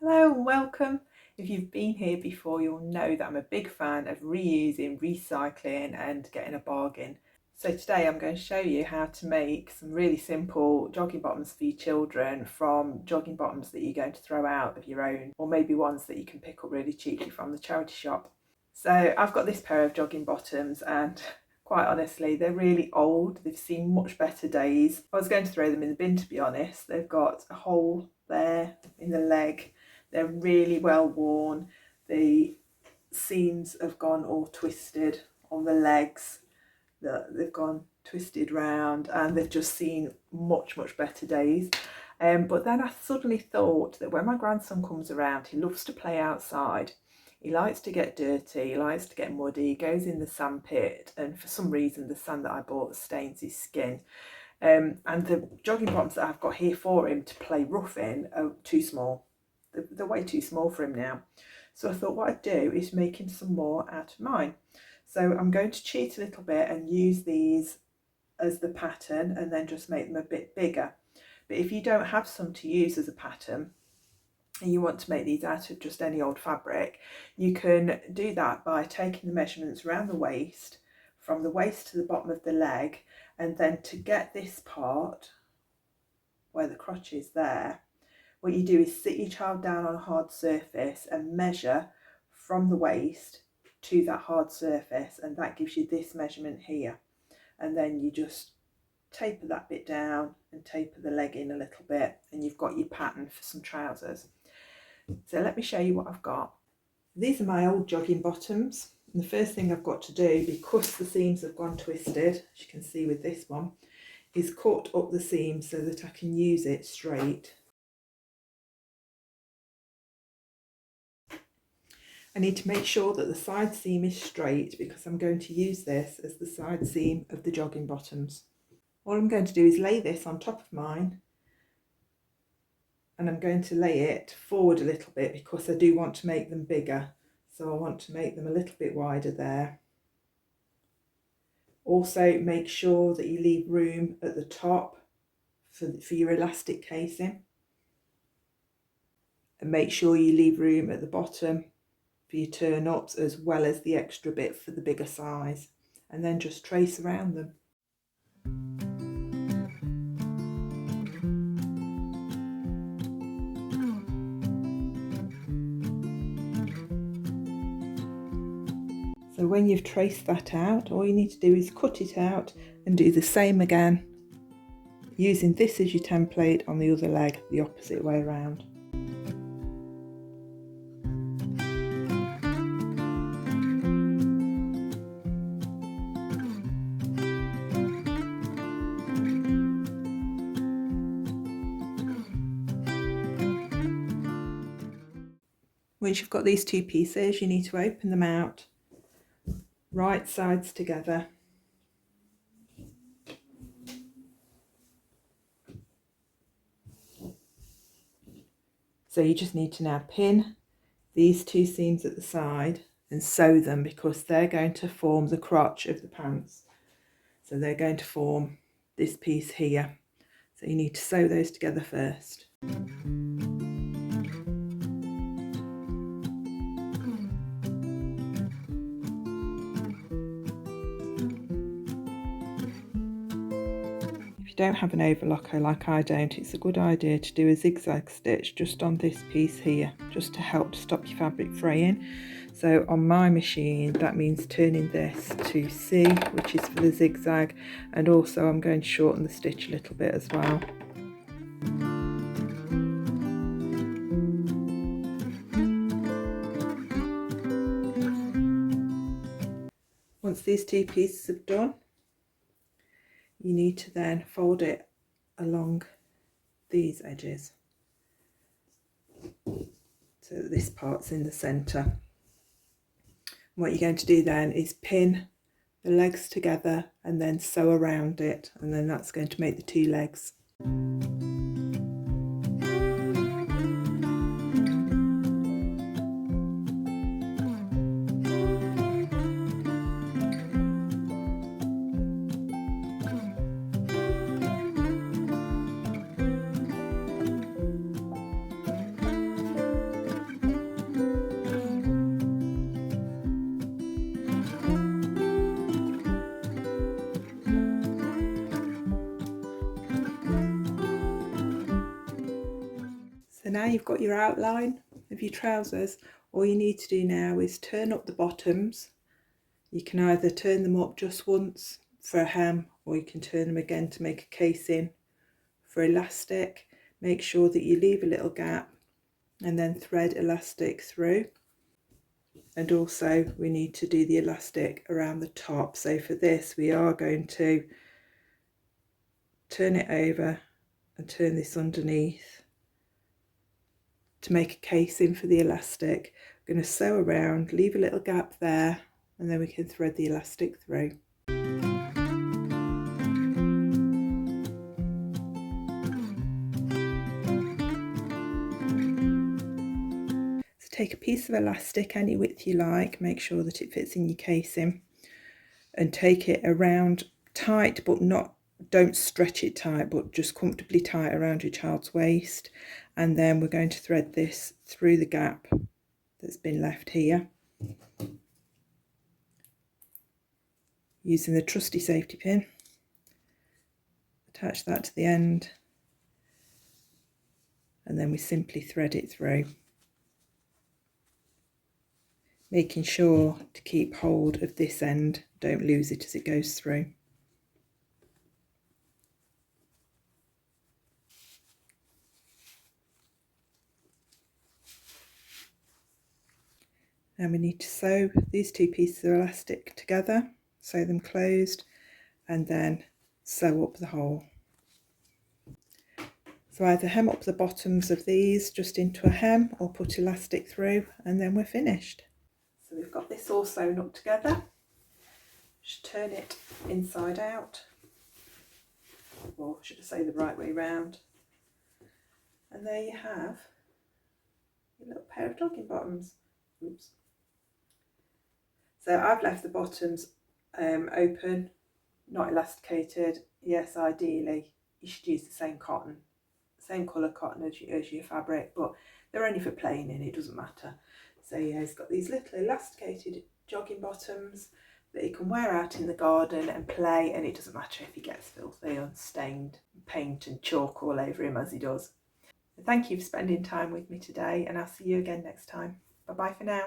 Hello and welcome. If you've been here before, you'll know that I'm a big fan of reusing, recycling and getting a bargain. So today I'm going to show you how to make some really simple jogging bottoms for your children from jogging bottoms that you're going to throw out of your own, or maybe ones that you can pick up really cheaply from the charity shop. So I've got this pair of jogging bottoms and quite honestly, they're really old. They've seen much better days. I was going to throw them in the bin, to be honest. They've got a hole there in the leg. They're really well worn. The seams have gone all twisted on the legs. They've gone twisted round and they've just seen much better days. But then I suddenly thought that when my grandson comes around, he loves to play outside. He likes to get dirty, he likes to get muddy, he goes in the sand pit, and for some reason the sand that I bought stains his skin. And the jogging bottoms that I've got here for him to play rough in are too small. They're way too small for him now. So I thought what I'd do is make him some more out of mine. So I'm going to cheat a little bit and use these as the pattern and then just make them a bit bigger. But if you don't have some to use as a pattern and you want to make these out of just any old fabric, you can do that by taking the measurements around the waist, from the waist to the bottom of the leg, and then to get this part where the crotch is there, what you do is sit your child down on a hard surface and measure from the waist to that hard surface, and that gives you this measurement here. And then you just taper that bit down and taper the leg in a little bit, and you've got your pattern for some trousers. So let me show you what I've got. These are my old jogging bottoms, and the first thing I've got to do, because the seams have gone twisted, as you can see with this one, is cut up the seam so that I can use it straight. I need to make sure that the side seam is straight because I'm going to use this as the side seam of the jogging bottoms. All I'm going to do is lay this on top of mine, and I'm going to lay it forward a little bit because I do want to make them bigger. So I want to make them a little bit wider there. Also make sure that you leave room at the top for your elastic casing, and make sure you leave room at the bottom for your turn ups as well as the extra bit for the bigger size, and then just trace around them. So when you've traced that out, all you need to do is cut it out and do the same again, using this as your template on the other leg, the opposite way around. Once you've got these two pieces, you need to open them out, right sides together. So you just need to now pin these two seams at the side and sew them because they're going to form the crotch of the pants. So they're going to form this piece here. So you need to sew those together first. If you don't have an overlocker like I don't, it's a good idea to do a zigzag stitch just on this piece here, just to help stop your fabric fraying. So on my machine that means turning this to C, which is for the zigzag, and also I'm going to shorten the stitch a little bit as well. Once these two pieces are done, you need to then fold it along these edges so that this part's in the centre. What you're going to do then is pin the legs together and then sew around it, and then that's going to make the two legs. now you've got your outline of your trousers. All you need to do now is turn up the bottoms. You can either turn them up just once for a hem, or you can turn them again to make a casing for elastic. Make sure that you leave a little gap and then thread elastic through. And also we need to do the elastic around the top. So for this we are going to turn it over and turn this underneath to make a casing for the elastic. I'm going to sew around, leave a little gap there, and then we can thread the elastic through. So take a piece of elastic any width you like, make sure that it fits in your casing, and take it around tight, but don't stretch it tight, but just comfortably tight around your child's waist. And then we're going to thread this through the gap that's been left here, using the trusty safety pin. Attach that to the end, and then we simply thread it through, making sure to keep hold of this end, don't lose it as it goes through. Now we need to sew these two pieces of elastic together, sew them closed, and then sew up the hole. So either hem up the bottoms of these just into a hem, or put elastic through, and then we're finished. So we've got this all sewn up together. Just turn it inside out, or should I say the right way round, and there you have your little pair of jogging bottoms. Oops. So I've left the bottoms open, not elasticated. Yes, ideally you should use the same cotton, same colour cotton as your fabric, but they're only for planing, it doesn't matter. So yeah, it's got these little elasticated jogging bottoms that he can wear out in the garden and play, and it doesn't matter if he gets filthy and stained paint and chalk all over him as he does. Thank you for spending time with me today, and I'll see you again next time. Bye bye for now.